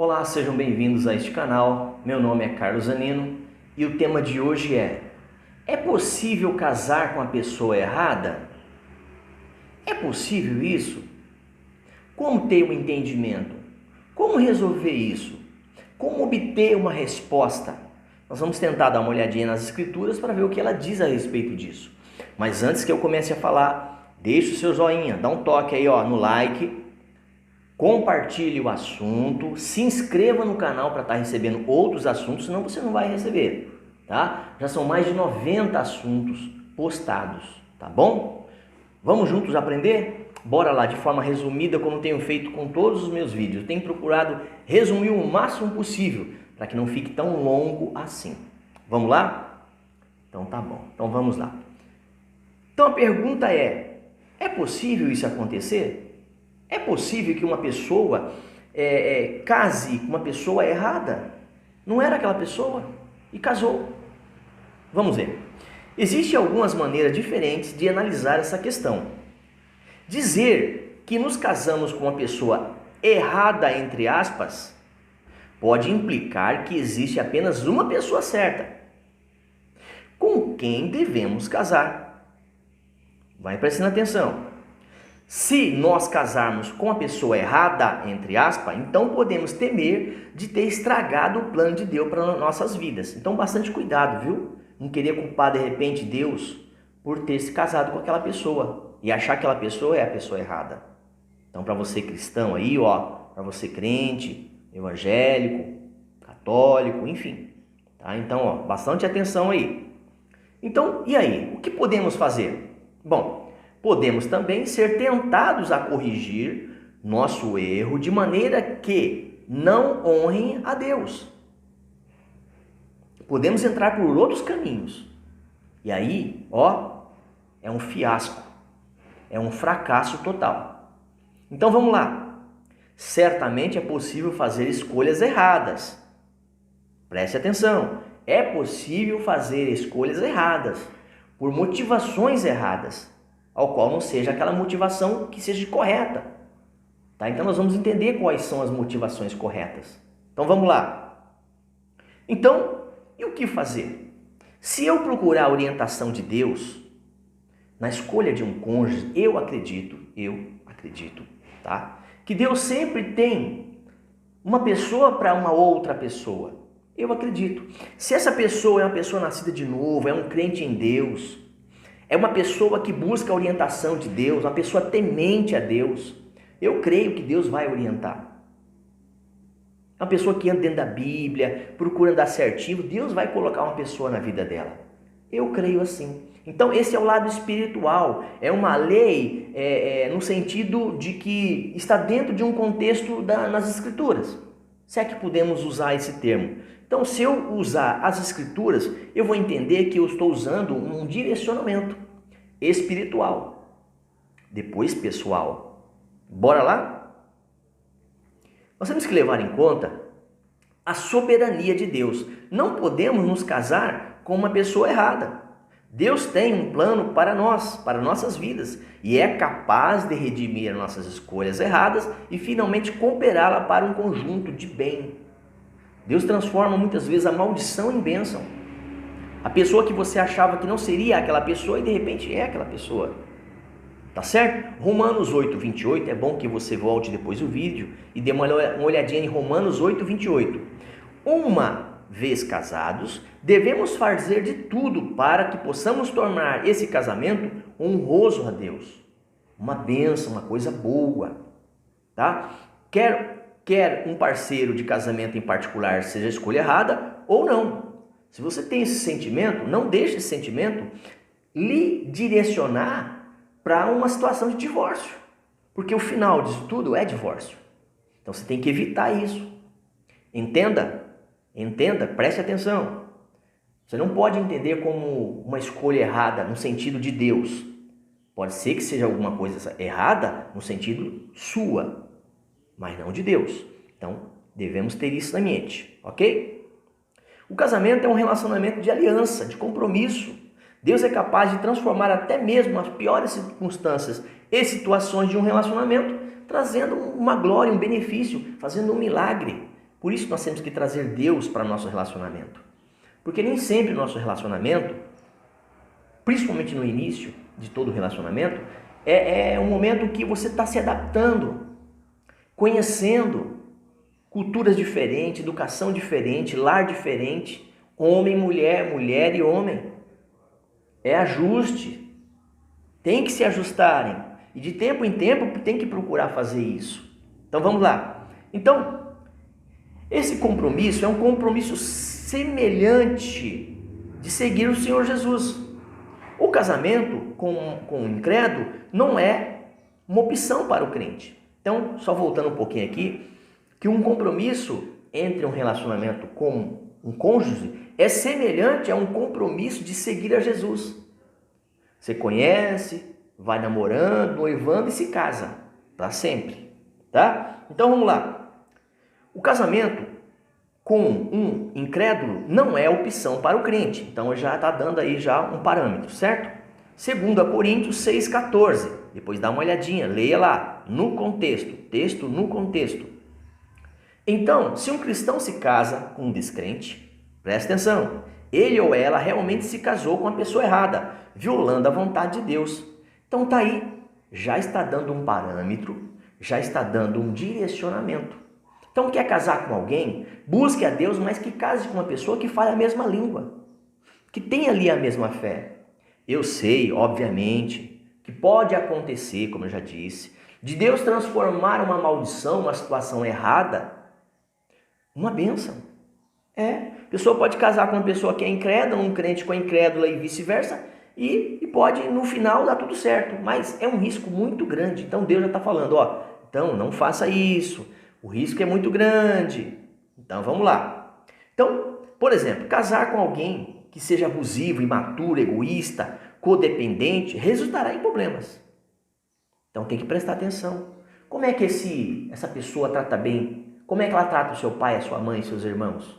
Olá, sejam bem-vindos a este canal. Meu nome é Carlos Zanino e o tema de hoje é possível casar com a pessoa errada? É possível isso? Como ter um entendimento? Como resolver isso? Como obter uma resposta? Nós vamos tentar dar uma olhadinha nas escrituras para ver o que ela diz a respeito disso. Mas antes que eu comece a falar, deixe o seu joinha, dá um toque aí no like, compartilhe o assunto, se inscreva no canal para estar recebendo outros assuntos, senão você não vai receber, tá? Já são mais de 90 assuntos postados, tá bom? Vamos juntos aprender? Bora lá, de forma resumida, como tenho feito com todos os meus vídeos. Eu tenho procurado resumir o máximo possível, para que não fique tão longo assim. Vamos lá? Então tá bom, então vamos lá. Então a pergunta é possível isso acontecer? É possível que uma pessoa case com uma pessoa errada? Não era aquela pessoa e casou. Vamos ver. Existem algumas maneiras diferentes de analisar essa questão. Dizer que nos casamos com uma pessoa errada, entre aspas, pode implicar que existe apenas uma pessoa certa com quem devemos casar. Vai prestando atenção. Se nós casarmos com a pessoa errada, entre aspas, então podemos temer de ter estragado o plano de Deus para nossas vidas. Então, bastante cuidado, viu? Não querer culpar, de repente, Deus por ter se casado com aquela pessoa e achar que aquela pessoa é a pessoa errada. Então, para você cristão aí, para você crente, evangélico, católico, enfim. Tá? Então, bastante atenção aí. Então, e aí? O que podemos fazer? Bom, podemos também ser tentados a corrigir nosso erro de maneira que não honrem a Deus. Podemos entrar por outros caminhos. E aí, é um fiasco. É um fracasso total. Então vamos lá. Certamente é possível fazer escolhas erradas. Preste atenção. É possível fazer escolhas erradas por motivações erradas, ao qual não seja aquela motivação que seja correta. Tá? Então nós vamos entender quais são as motivações corretas. Então vamos lá. Então, e o que fazer? Se eu procurar a orientação de Deus na escolha de um cônjuge, eu acredito, tá? Que Deus sempre tem uma pessoa para uma outra pessoa. Eu acredito. Se essa pessoa é uma pessoa nascida de novo, é um crente em Deus, é uma pessoa que busca a orientação de Deus, uma pessoa temente a Deus, eu creio que Deus vai orientar. Uma pessoa que anda dentro da Bíblia, procura andar certinho, Deus vai colocar uma pessoa na vida dela. Eu creio assim. Então esse é o lado espiritual, é uma lei no sentido de que está dentro de um contexto nas Escrituras. Se é que podemos usar esse termo. Então, se eu usar as Escrituras, eu vou entender que eu estou usando um direcionamento espiritual. Depois, pessoal, bora lá? Nós temos que levar em conta a soberania de Deus. Não podemos nos casar com uma pessoa errada. Deus tem um plano para nós, para nossas vidas, e é capaz de redimir nossas escolhas erradas e finalmente cooperá-la para um conjunto de bem. Deus transforma muitas vezes a maldição em bênção. A pessoa que você achava que não seria aquela pessoa e de repente é aquela pessoa. Tá certo? Romanos 8:28, é bom que você volte depois do vídeo e dê uma olhadinha em Romanos 8:28. Uma vez casados, devemos fazer de tudo para que possamos tornar esse casamento honroso a Deus. Uma bênção, uma coisa boa. Tá? Quer um parceiro de casamento em particular seja a escolha errada ou não. Se você tem esse sentimento, não deixe esse sentimento lhe direcionar para uma situação de divórcio. Porque o final disso tudo é divórcio. Então você tem que evitar isso. Entenda, preste atenção. Você não pode entender como uma escolha errada no sentido de Deus. Pode ser que seja alguma coisa errada no sentido sua, mas não de Deus. Então, devemos ter isso na mente, ok? O casamento é um relacionamento de aliança, de compromisso. Deus é capaz de transformar até mesmo as piores circunstâncias e situações de um relacionamento, trazendo uma glória, um benefício, fazendo um milagre. Por isso nós temos que trazer Deus para nosso relacionamento. Porque nem sempre o nosso relacionamento, principalmente no início de todo relacionamento, é um momento que você está se adaptando, conhecendo culturas diferentes, educação diferente, lar diferente, homem, mulher, mulher e homem. É ajuste. Tem que se ajustarem. E de tempo em tempo tem que procurar fazer isso. Então vamos lá. Então, esse compromisso é um compromisso semelhante de seguir o Senhor Jesus. O casamento com o incrédulo não é uma opção para o crente. Então, só voltando um pouquinho aqui, que um compromisso entre um relacionamento com um cônjuge é semelhante a um compromisso de seguir a Jesus. Você conhece, vai namorando, noivando e se casa para sempre, tá? Então vamos lá. O casamento com um incrédulo não é opção para o crente. Então já está dando aí já um parâmetro, certo? 2 Coríntios 6,14. Depois dá uma olhadinha, leia lá, no contexto, texto no contexto. Então, se um cristão se casa com um descrente, presta atenção, ele ou ela realmente se casou com a pessoa errada, violando a vontade de Deus. Então tá aí, já está dando um parâmetro, já está dando um direcionamento. Então quer casar com alguém? Busque a Deus, mas que case com uma pessoa que fale a mesma língua, que tenha ali a mesma fé. Eu sei, obviamente, que pode acontecer, como eu já disse, de Deus transformar uma maldição, uma situação errada, uma bênção. A pessoa pode casar com uma pessoa que é incrédula, um crente com a incrédula e vice-versa, e pode no final dar tudo certo, mas é um risco muito grande. Então Deus já está falando, então não faça isso, o risco é muito grande. Então vamos lá. Então, por exemplo, casar com alguém que seja abusivo, imaturo, egoísta, codependente, resultará em problemas. Então tem que prestar atenção. Como é que essa pessoa trata bem? Como é que ela trata o seu pai, a sua mãe, seus irmãos?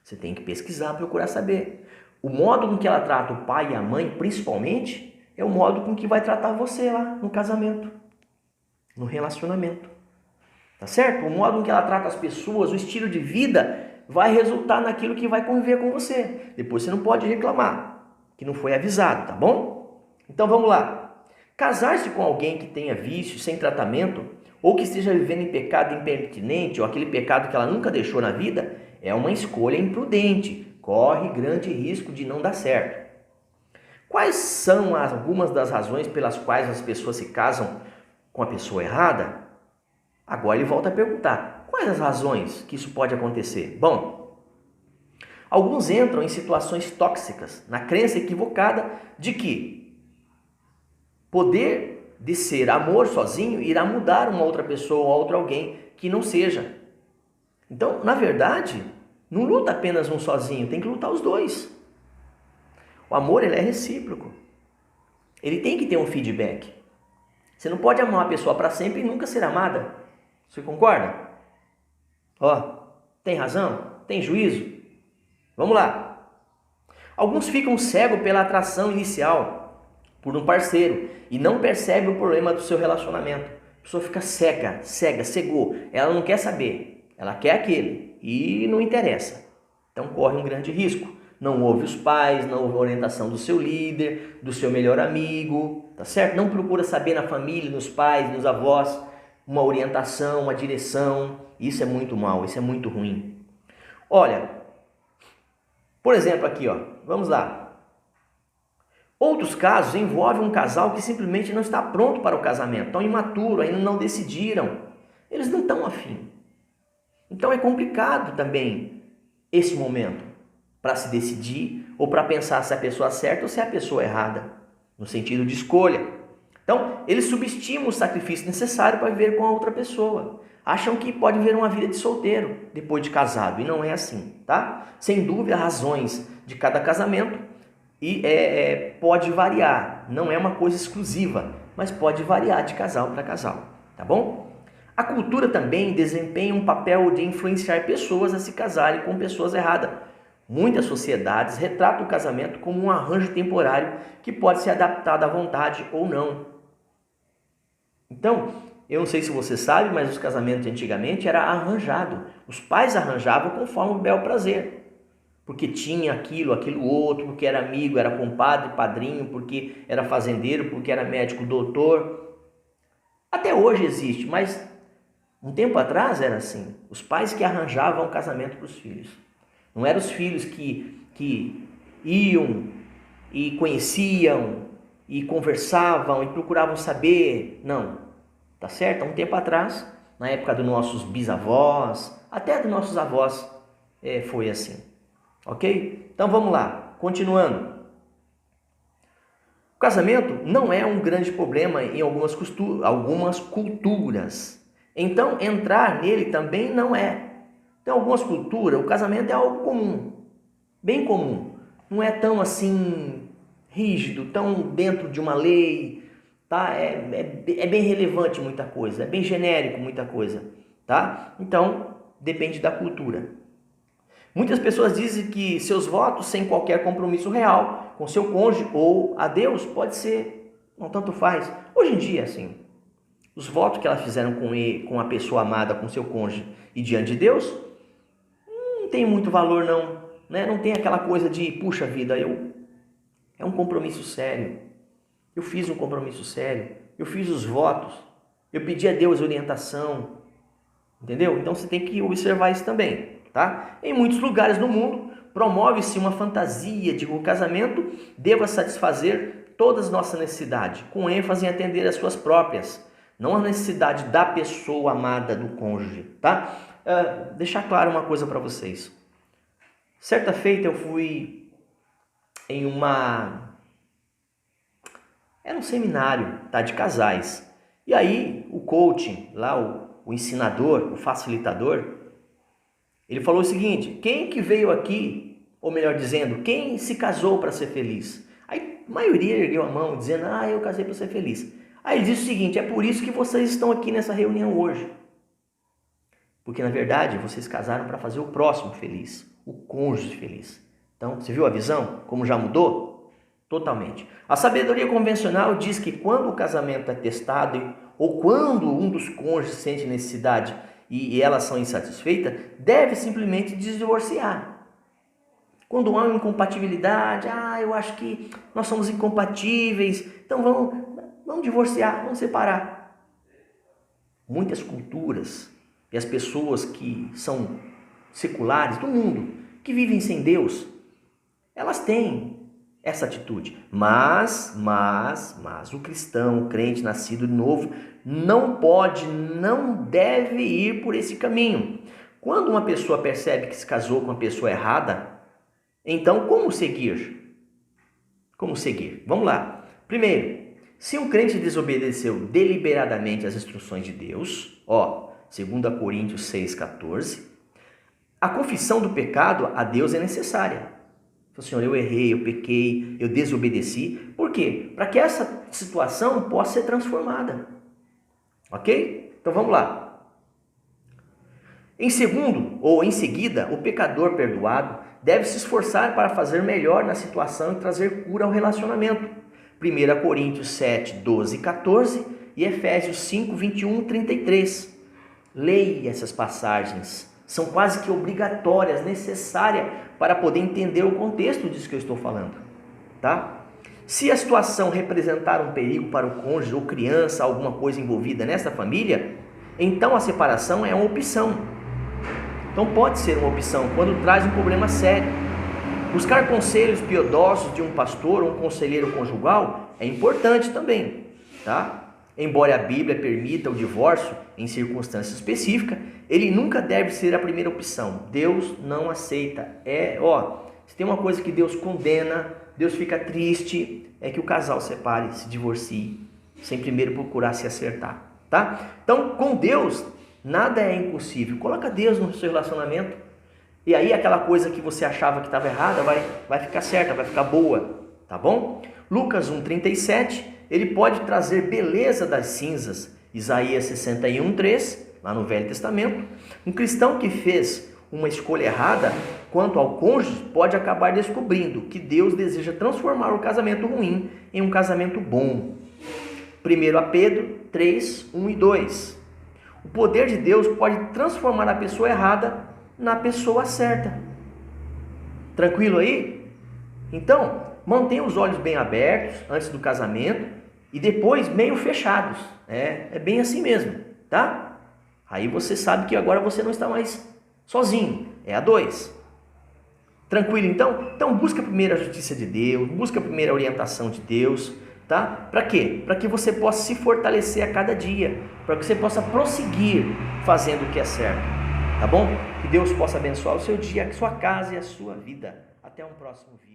Você tem que pesquisar, procurar saber. O modo com que ela trata o pai e a mãe, principalmente, é o modo com que vai tratar você lá no casamento, no relacionamento. Tá certo? O modo com que ela trata as pessoas, o estilo de vida, vai resultar naquilo que vai conviver com você. Depois você não pode reclamar, que não foi avisado, tá bom? Então vamos lá. Casar-se com alguém que tenha vício, sem tratamento, ou que esteja vivendo em pecado impertinente, ou aquele pecado que ela nunca deixou na vida, é uma escolha imprudente. Corre grande risco de não dar certo. Quais são algumas das razões pelas quais as pessoas se casam com a pessoa errada? Agora ele volta a perguntar, quais as razões que isso pode acontecer? Bom, alguns entram em situações tóxicas, na crença equivocada de que poder de ser amor sozinho irá mudar uma outra pessoa ou outro alguém que não seja. Então, na verdade, não luta apenas um sozinho, tem que lutar os dois. O amor, ele é recíproco. Ele tem que ter um feedback. Você não pode amar uma pessoa para sempre e nunca ser amada. Você concorda? Tem razão? Tem juízo? Vamos lá. Alguns ficam cegos pela atração inicial por um parceiro e não percebem o problema do seu relacionamento. A pessoa fica cega, cegou. Ela não quer saber. Ela quer aquele e não interessa. Então corre um grande risco. Não ouve os pais, não ouve a orientação do seu líder, do seu melhor amigo, tá certo? Não procura saber na família, nos pais, nos avós, uma orientação, uma direção. Isso é muito mal, isso é muito ruim. Olha, por exemplo aqui, vamos lá. Outros casos envolvem um casal que simplesmente não está pronto para o casamento, estão imaturo, ainda não decidiram. Eles não estão afim. Então é complicado também esse momento para se decidir ou para pensar se é a pessoa certa ou se é a pessoa errada, no sentido de escolha. Então, eles subestimam o sacrifício necessário para viver com a outra pessoa. Acham que pode viver uma vida de solteiro depois de casado, e não é assim, tá? Sem dúvida, razões de cada casamento e pode variar, não é uma coisa exclusiva, mas pode variar de casal para casal, tá bom? A cultura também desempenha um papel de influenciar pessoas a se casarem com pessoas erradas. Muitas sociedades retratam o casamento como um arranjo temporário que pode ser adaptado à vontade ou não. Então, eu não sei se você sabe, mas os casamentos antigamente era arranjado. Os pais arranjavam conforme o bel prazer. Porque tinha aquilo, aquilo outro, porque era amigo, era compadre, padrinho, porque era fazendeiro, porque era médico, doutor. Até hoje existe, mas um tempo atrás era assim. Os pais que arranjavam o casamento para os filhos. Não eram os filhos que iam e conheciam e conversavam e procuravam saber. Não, tá certo? Há um tempo atrás, na época dos nossos bisavós, até dos nossos avós, foi assim. Ok? Então vamos lá, continuando. O casamento não é um grande problema em algumas culturas. Então entrar nele também não é. Então, em algumas culturas, o casamento é algo comum, bem comum. Não é tão assim rígido, tão dentro de uma lei, tá? É bem relevante muita coisa, é bem genérico muita coisa, tá? Então, depende da cultura. Muitas pessoas dizem que seus votos sem qualquer compromisso real com seu cônjuge ou a Deus pode ser, não tanto faz. Hoje em dia, assim, os votos que elas fizeram com a pessoa amada, com seu cônjuge e diante de Deus, não tem muito valor não, né? Não tem aquela coisa de, puxa vida, é um compromisso sério. Eu fiz um compromisso sério, eu fiz os votos, eu pedi a Deus orientação, entendeu? Então você tem que observar isso também, tá? Em muitos lugares do mundo, promove-se uma fantasia de que o casamento deva satisfazer todas as nossas necessidades, com ênfase em atender as suas próprias, não a necessidade da pessoa amada, do cônjuge, tá? Deixar claro uma coisa para vocês. Certa feita eu fui em era um seminário, tá, de casais. E aí o coach, lá o ensinador, o facilitador, ele falou o seguinte: quem que veio aqui, ou melhor dizendo, quem se casou para ser feliz? Aí a maioria ergueu a mão dizendo: eu casei para ser feliz. Aí ele disse o seguinte: é por isso que vocês estão aqui nessa reunião hoje. Porque na verdade vocês casaram para fazer o próximo feliz, o cônjuge feliz. Então, você viu a visão? Como já mudou? Totalmente. A sabedoria convencional diz que quando o casamento é testado ou quando um dos cônjuges sente necessidade e elas são insatisfeitas, deve simplesmente divorciar. Quando há uma incompatibilidade, eu acho que nós somos incompatíveis, então vamos divorciar, vamos separar. Muitas culturas e as pessoas que são seculares do mundo, que vivem sem Deus, elas têm essa atitude. Mas o cristão, o crente nascido de novo, não deve ir por esse caminho. Quando uma pessoa percebe que se casou com a pessoa errada, então como seguir? Como seguir? Vamos lá. Primeiro, se um crente desobedeceu deliberadamente às instruções de Deus, 2 Coríntios 6,14, a confissão do pecado a Deus é necessária. Senhor, eu errei, eu pequei, eu desobedeci. Por quê? Para que essa situação possa ser transformada. Ok? Então vamos lá. Em seguida, o pecador perdoado deve se esforçar para fazer melhor na situação e trazer cura ao relacionamento. 1 Coríntios 7, 12 e 14 e Efésios 5, 21 e 33. Leia essas passagens. São quase que obrigatórias, necessárias para poder entender o contexto disso que eu estou falando, tá? Se a situação representar um perigo para o cônjuge ou criança, alguma coisa envolvida nessa família, então a separação é uma opção. Então pode ser uma opção quando traz um problema sério. Buscar conselhos piedosos de um pastor ou um conselheiro conjugal é importante também, tá? Embora a Bíblia permita o divórcio em circunstâncias específicas, ele nunca deve ser a primeira opção. Deus não aceita. Se tem uma coisa que Deus condena, Deus fica triste, é que o casal separe, se divorcie, sem primeiro procurar se acertar, tá? Então, com Deus, nada é impossível. Coloca Deus no seu relacionamento, e aí aquela coisa que você achava que estava errada vai ficar certa, vai ficar boa, tá bom? Lucas 1,37, ele pode trazer beleza das cinzas. Isaías 61,3, lá no Velho Testamento. Um cristão que fez uma escolha errada quanto ao cônjuge pode acabar descobrindo que Deus deseja transformar o casamento ruim em um casamento bom. 1 Pedro 3, 1 e 2. O poder de Deus pode transformar a pessoa errada na pessoa certa. Tranquilo aí? Então, mantenha os olhos bem abertos antes do casamento e depois meio fechados. É bem assim mesmo, tá? Aí você sabe que agora você não está mais sozinho, é a dois. Tranquilo então? Então busca primeiro a justiça de Deus, busca primeiro a orientação de Deus, tá? Para quê? Para que você possa se fortalecer a cada dia, para que você possa prosseguir fazendo o que é certo, tá bom? Que Deus possa abençoar o seu dia, a sua casa e a sua vida. Até um próximo vídeo.